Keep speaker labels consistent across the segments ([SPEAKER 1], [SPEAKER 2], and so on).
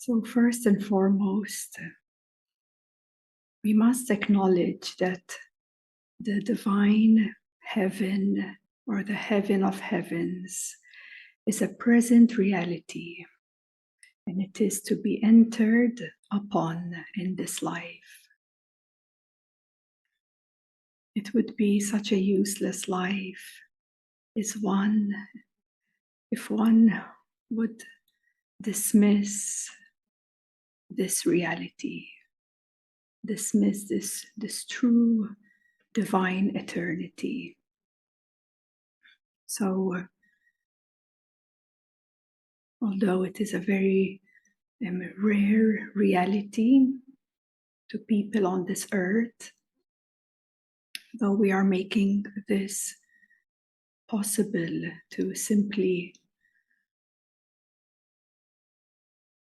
[SPEAKER 1] So first and foremost, we must acknowledge that the divine heaven or the heaven of heavens is a present reality, and it is to be entered upon in this life. It would be such a useless life if one would dismiss this reality, dismiss this true divine eternity. So, although it is a very rare reality to people on this earth, though we are making this possible to simply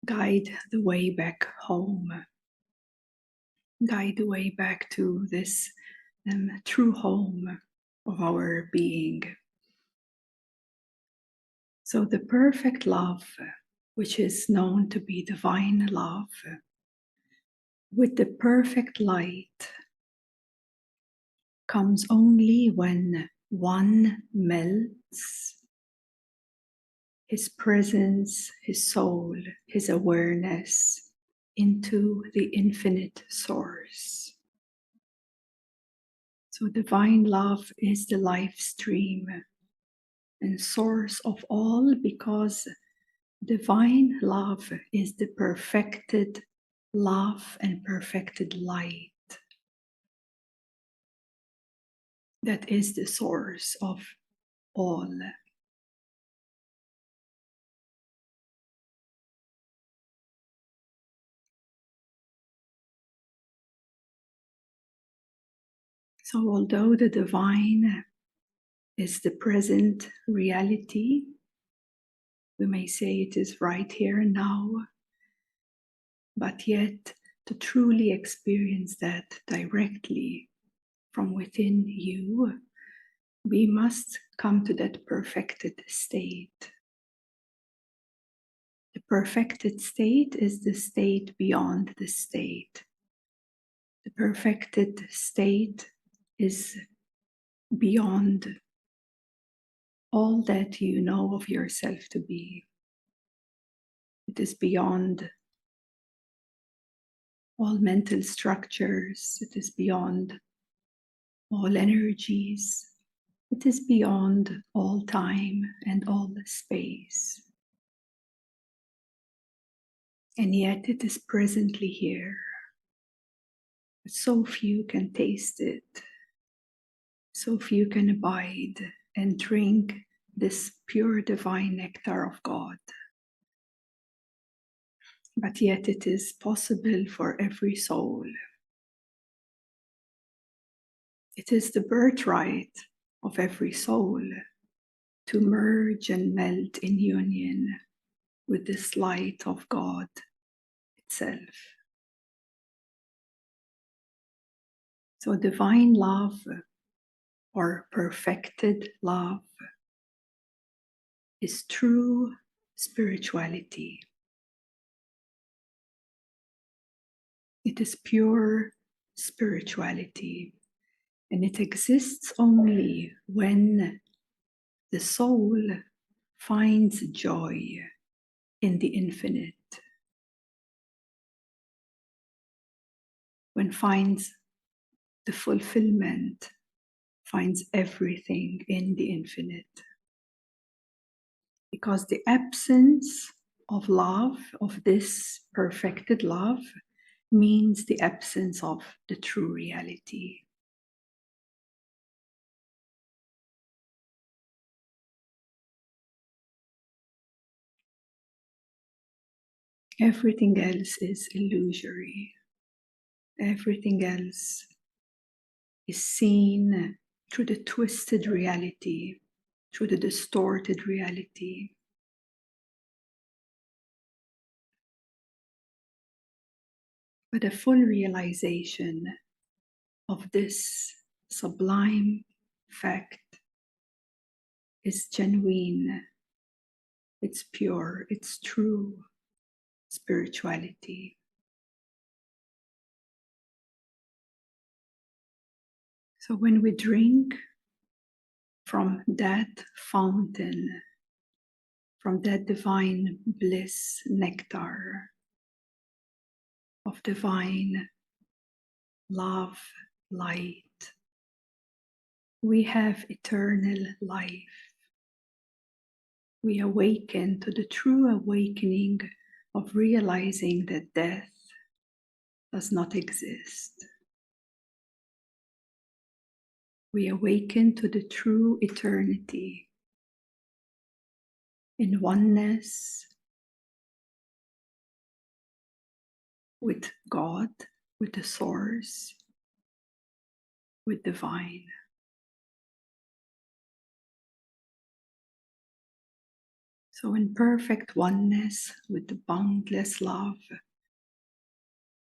[SPEAKER 1] guide the way back home, guide the way back to this true home of our being. So the perfect love, which is known to be divine love, with the perfect light, comes only when one melts his presence, his soul, his awareness into the infinite source. So divine love is the life stream and source of all, because divine love is the perfected love and perfected light that is the source of all. So although the divine is the present reality, we may say it is right here and now, but yet to truly experience that directly from within you, we must come to that perfected state. The perfected state is the state beyond the state. The perfected state is beyond all that you know of yourself to be. It is beyond all mental structures. It is beyond all energies. It is beyond all time and all space. And yet it is presently here. But so few can taste it. So few can abide and drink this pure divine nectar of God. But yet it is possible for every soul. It is the birthright of every soul to merge and melt in union with this light of God itself. So divine love, or perfected love, is true spirituality. It is pure spirituality, and it exists only when the soul finds joy in the infinite, when finds the fulfillment, finds everything in the infinite. Because the absence of love, of this perfected love, means the absence of the true reality. Everything else is illusory. Everything else is seen through the twisted reality, through the distorted reality. But a full realization of this sublime fact is genuine, it's pure, it's true spirituality. So when we drink from that fountain, from that divine bliss nectar of divine love, light, we have eternal life. We awaken to the true awakening of realizing that death does not exist. We awaken to the true eternity in oneness with God, with the Source, with divine. So in perfect oneness with the boundless love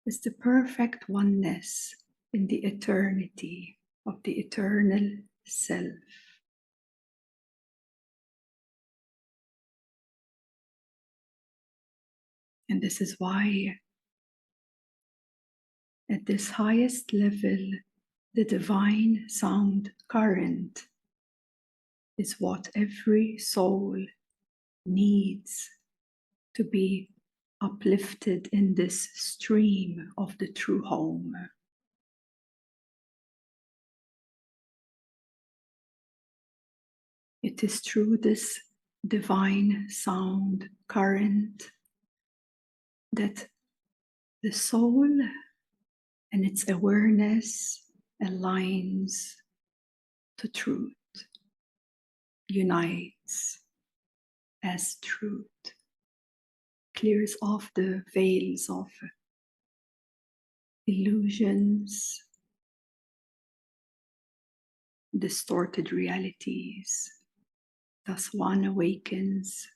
[SPEAKER 1] is the perfect oneness in the eternity of the eternal self. And this is why at this highest level, the divine sound current is what every soul needs to be uplifted in this stream of the true home. It is through this divine sound current that the soul and its awareness aligns to truth, unites as truth, clears off the veils of illusions, distorted realities. Thus one awakens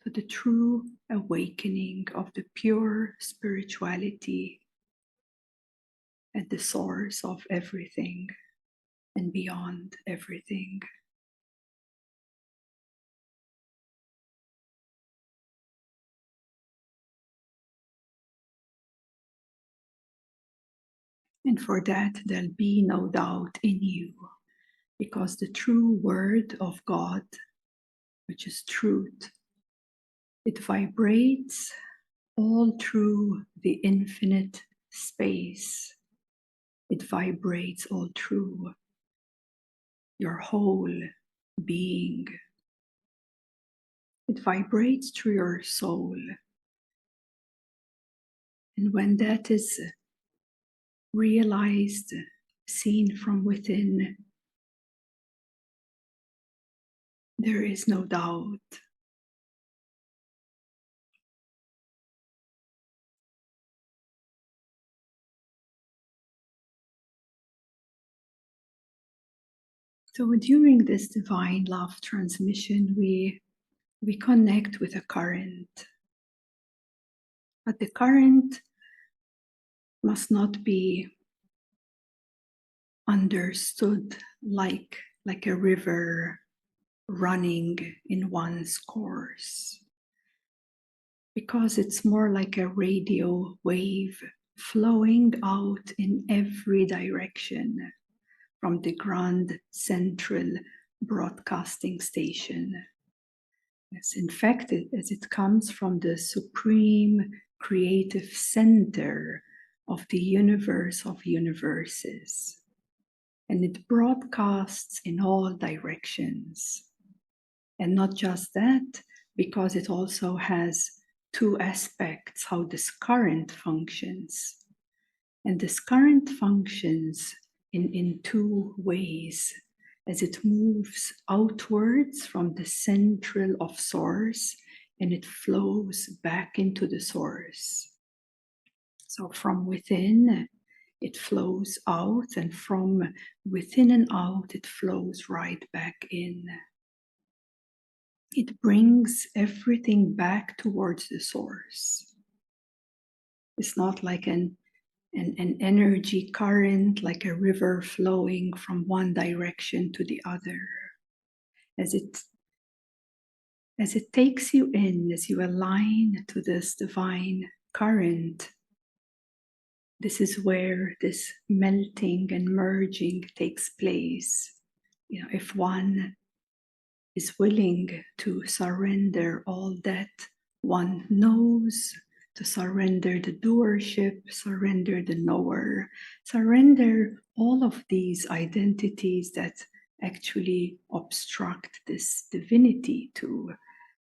[SPEAKER 1] to the true awakening of the pure spirituality at the source of everything and beyond everything. And for that, there'll be no doubt in you, because the true word of God, which is truth, it vibrates all through the infinite space. It vibrates all through your whole being. It vibrates through your soul. And when that is realized, seen from within, there is no doubt. So during this divine love transmission, we connect with a current. But the current must not be understood like a river running in one's course, because it's more like a radio wave flowing out in every direction from the grand central broadcasting station. Yes, in fact, as it comes from the supreme creative center of the universe of universes. And it broadcasts in all directions. And not just that, because it also has two aspects, how this current functions. And this current functions in two ways, as it moves outwards from the central of source and it flows back into the source. So from within, it flows out, and from within and out, it flows right back in. It brings everything back towards the source. It's not like an energy current, like a river flowing from one direction to the other. As as it takes you in, as you align to this divine current, this is where this melting and merging takes place. If one is willing to surrender all that one knows, to surrender the doership, surrender the knower, surrender all of these identities that actually obstruct this divinity to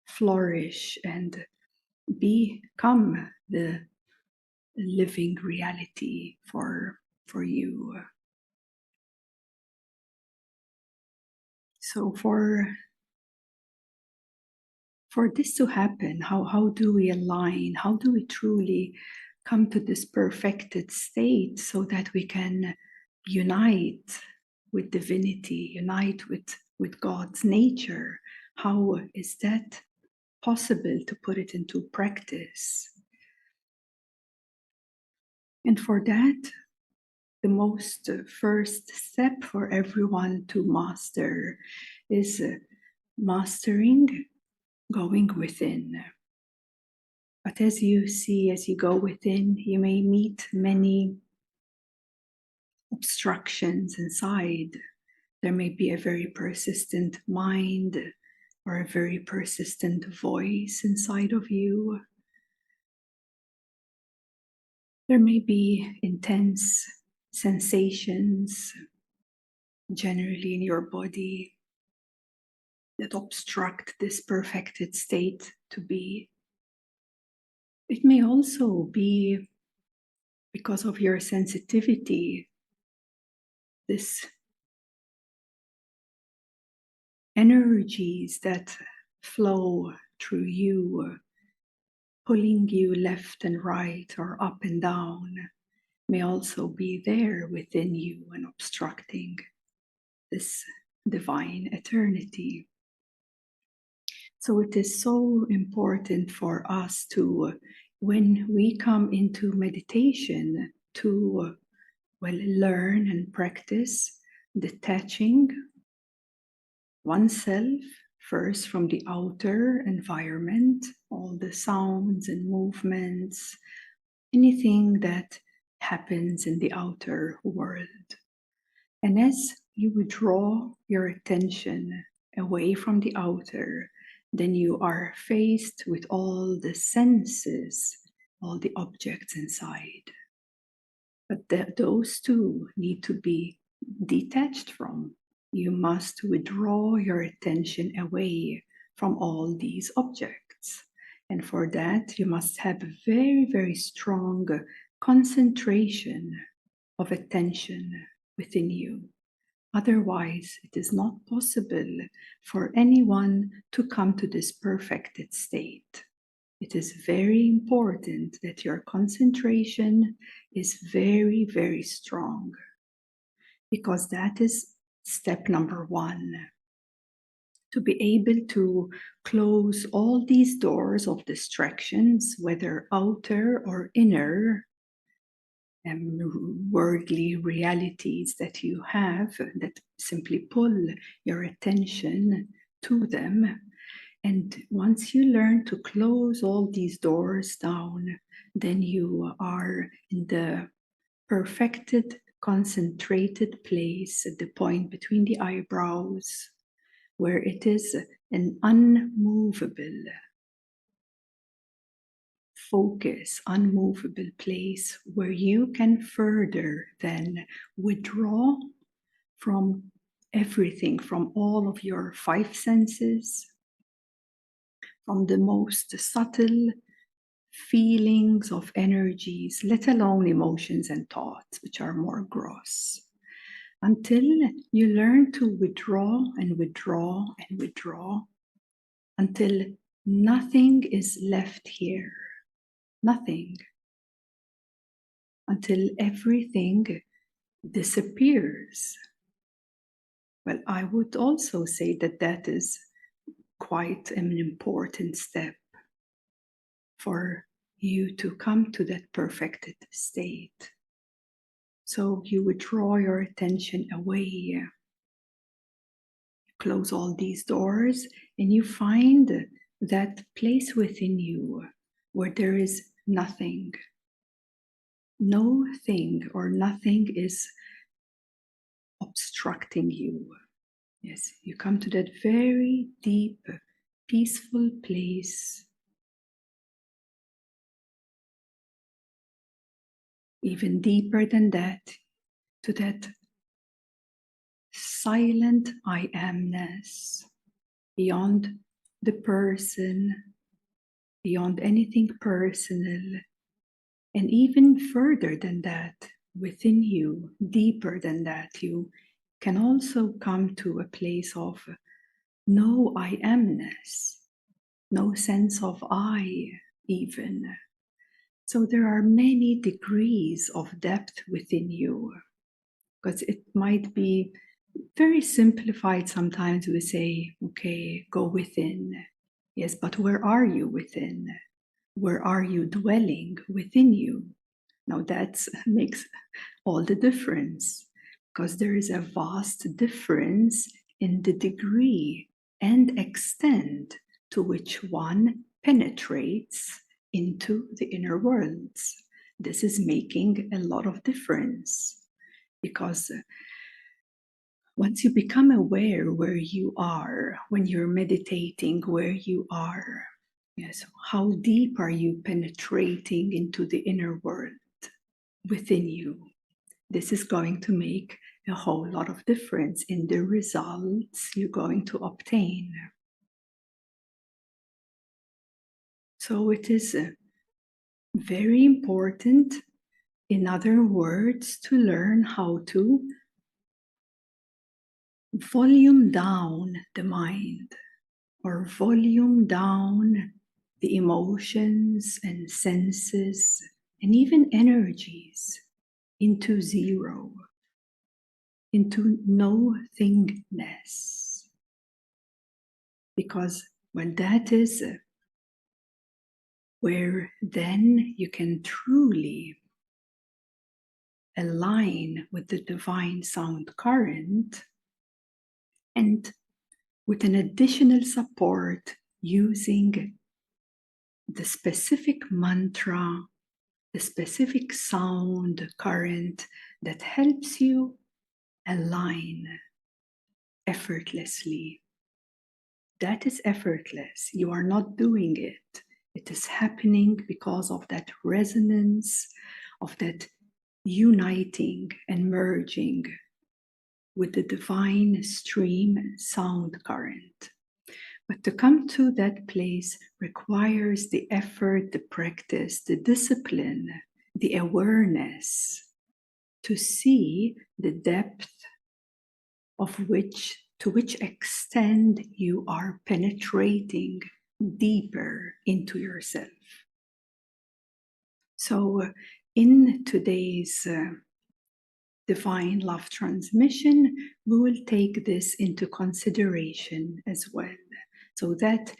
[SPEAKER 1] flourish and become the living reality for you. So for this to happen, how do we align? How do we truly come to this perfected state so that we can unite with divinity, unite with God's nature? How is that possible to put it into practice? And for that, the most first step for everyone to master is mastering going within. But as you go within, you may meet many obstructions inside. There may be a very persistent mind or a very persistent voice inside of you. There may be intense sensations generally in your body that obstruct this perfected state to be. It may also be because of your sensitivity, this energies that flow through you, pulling you left and right or up and down, may also be there within you and obstructing this divine eternity. So it is so important for us to, when we come into meditation, to learn and practice detaching oneself first from the outer environment, all the sounds and movements, anything that happens in the outer world. And as you withdraw your attention away from the outer, then you are faced with all the senses, all the objects inside. But those two need to be detached from. You must withdraw your attention away from all these objects. And for that, you must have a very, very strong concentration of attention within you. Otherwise, it is not possible for anyone to come to this perfected state. It is very important that your concentration is very, very strong, because that is step number one. To be able to close all these doors of distractions, whether outer or inner, worldly realities that you have that simply pull your attention to them. And once you learn to close all these doors down, then you are in the perfected, concentrated place at the point between the eyebrows, where it is an unmovable focus, unmovable place where you can further then withdraw from everything, from all of your five senses, from the most subtle feelings of energies, let alone emotions and thoughts, which are more gross, until you learn to withdraw and withdraw and withdraw until nothing is left here. Nothing. Until everything disappears. Well, I would also say that that is quite an important step for you to come to that perfected state. So you withdraw your attention away, close all these doors, and you find that place within you where there is nothing. No thing or nothing is obstructing you. Yes, you come to that very deep, peaceful place. Even deeper than that, to that silent I amness, beyond the person, beyond anything personal, and even further than that, within you, deeper than that, you can also come to a place of no I amness, no sense of I even. So there are many degrees of depth within you, because it might be very simplified. Sometimes we say, okay, go within. Yes, but where are you within? Where are you dwelling within you? Now that makes all the difference, because there is a vast difference in the degree and extent to which one penetrates into the inner worlds. This is making a lot of difference, because once you become aware where you are, when you're meditating, where you are, yes, how deep are you penetrating into the inner world within you? This is going to make a whole lot of difference in the results you're going to obtain. So it is very important, in other words, to learn how to volume down the mind, or volume down the emotions and senses and even energies into zero, into no thingness. Because when that is where then you can truly align with the divine sound current, and with an additional support using the specific mantra, the specific sound current that helps you align effortlessly. That is effortless. You are not doing it. It is happening because of that resonance, of that uniting and merging with the divine stream sound current. But to come to that place requires the effort, the practice, the discipline, the awareness to see the depth of to which extent you are penetrating deeper into yourself. So in today's divine love transmission, we will take this into consideration as well, so that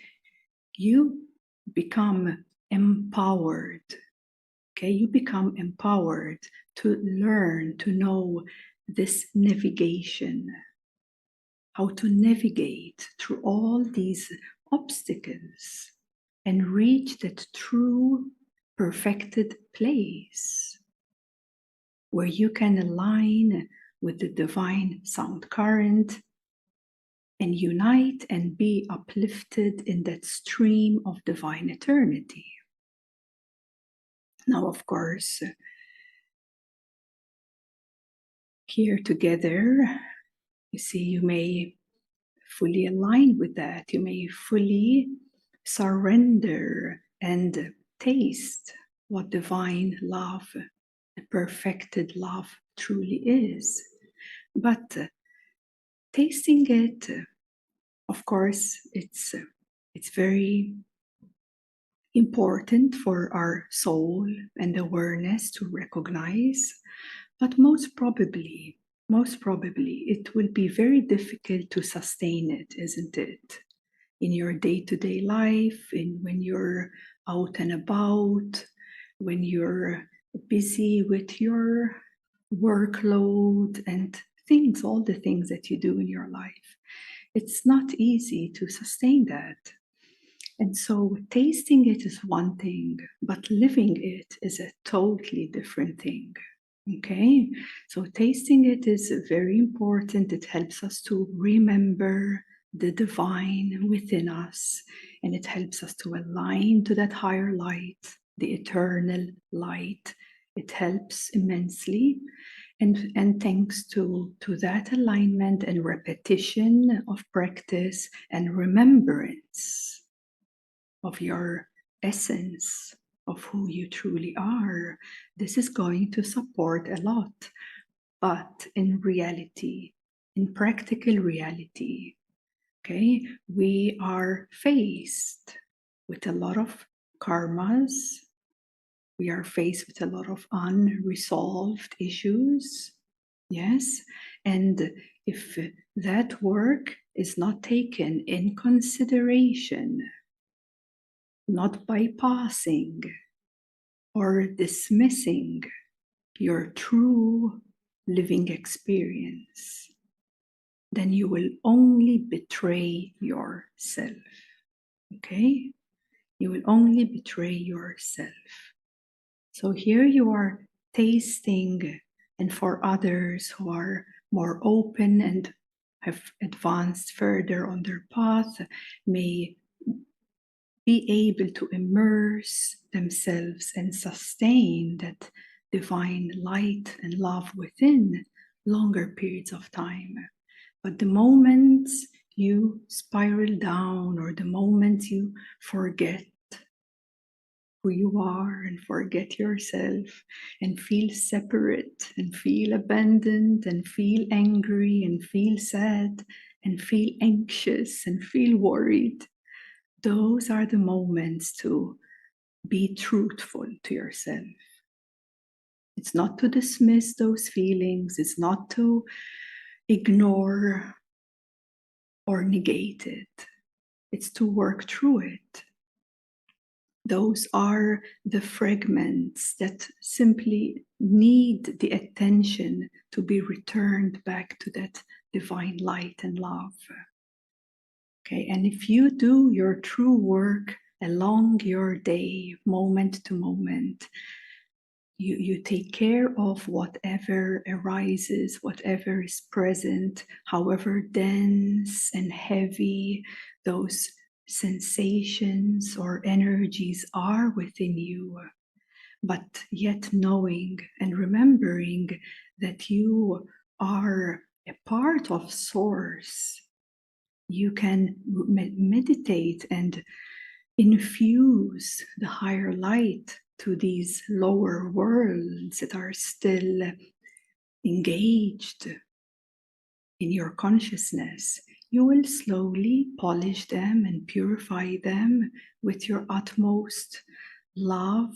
[SPEAKER 1] you become empowered. Okay, you become empowered to learn, to know this navigation, how to navigate through all these obstacles and reach that true perfected place where you can align with the divine sound current and unite and be uplifted in that stream of divine eternity. Now, of course, here together, you see, you may fully align with that. You may fully surrender and taste what divine love, the perfected love, truly is. But tasting it, of course, it's very important for our soul and awareness to recognize. But most probably, it will be very difficult to sustain it, isn't it? In your day-to-day life, when you're out and about, when you're busy with your workload and things, all the things that you do in your life. It's not easy to sustain that. And so tasting it is one thing, but living it is a totally different thing. Okay, so tasting it is very important. It helps us to remember the divine within us, and it helps us to align to that higher light, the eternal light. It helps immensely. And thanks to that alignment and repetition of practice and remembrance of your essence, of who you truly are, this is going to support a lot. But in reality, in practical reality, okay, we are faced with a lot of karmas. We are faced with a lot of unresolved issues. Yes. And if that work is not taken in consideration, not bypassing or dismissing your true living experience, then you will only betray yourself. Okay? You will only betray yourself. So here you are tasting, and for others who are more open and have advanced further on their path, may be able to immerse themselves and sustain that divine light and love within longer periods of time. But the moment you spiral down, or the moment you forget who you are and forget yourself and feel separate and feel abandoned and feel angry and feel sad and feel anxious and feel worried, those are the moments to be truthful to yourself. It's not to dismiss those feelings, it's not to ignore or negate it, it's to work through it. Those are the fragments that simply need the attention to be returned back to that divine light and love. Okay, and if you do your true work along your day, moment to moment, you take care of whatever arises, whatever is present, however dense and heavy those sensations or energies are within you, but yet knowing and remembering that you are a part of Source. You can meditate and infuse the higher light to these lower worlds that are still engaged in your consciousness. You will slowly polish them and purify them with your utmost love,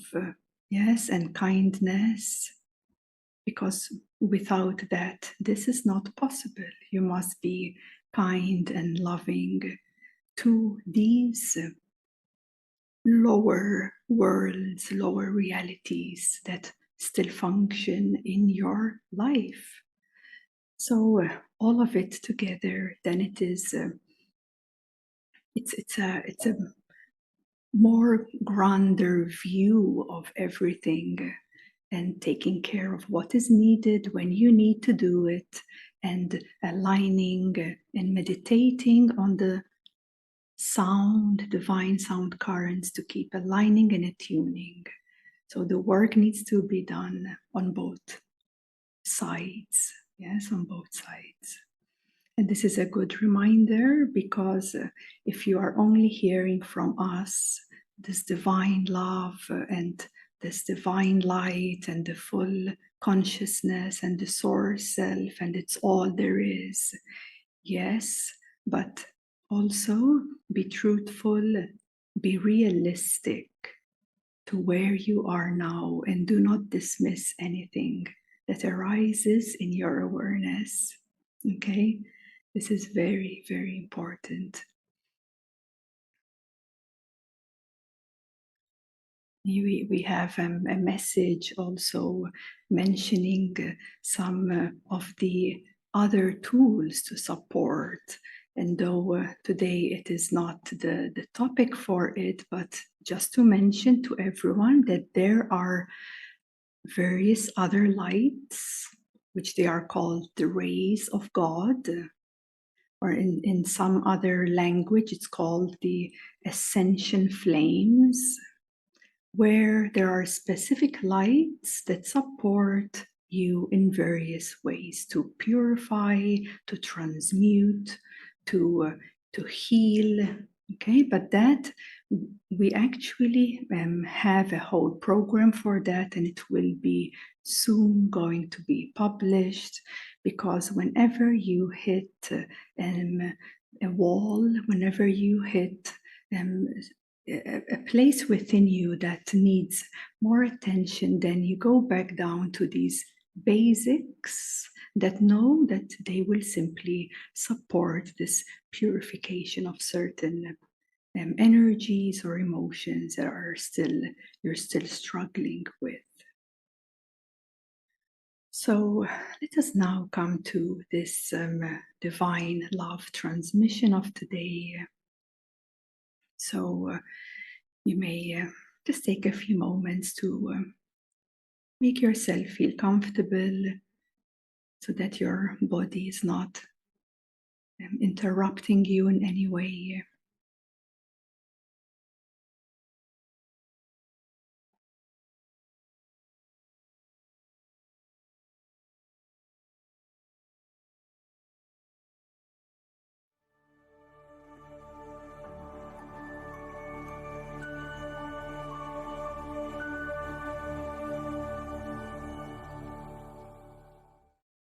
[SPEAKER 1] yes, and kindness, because without that, this is not possible. You must be kind and loving to these lower worlds, lower realities that still function in your life. So all of it together, then it is it's a more grander view of everything, and taking care of what is needed when you need to do it, and aligning and meditating on the sound, divine sound currents, to keep aligning and attuning. So the work needs to be done on both sides. Yes, on both sides. And this is a good reminder, because if you are only hearing from us this divine love and this divine light and the full consciousness and the source self, and it's all there is, yes, but also be truthful, be realistic to where you are now, and do not dismiss anything that arises in your awareness. Okay? This is very, very important. We have a message also mentioning some of the other tools to support And though today it is not the topic for it, but just to mention to everyone that there are various other lights, which they are called the rays of God, or in some other language, it's called the ascension flames, where there are specific lights that support you in various ways to purify, to transmute, to heal. Okay, but that we actually have a whole program for that, and it will be soon going to be published, because whenever you hit a wall, whenever you hit a place within you that needs more attention, then you go back down to these basics that know that they will simply support this purification of certain energies or emotions that are you're still struggling with. So let us now come to this divine love transmission of today. So you may just take a few moments to make yourself feel comfortable, so that your body is not interrupting you in any way.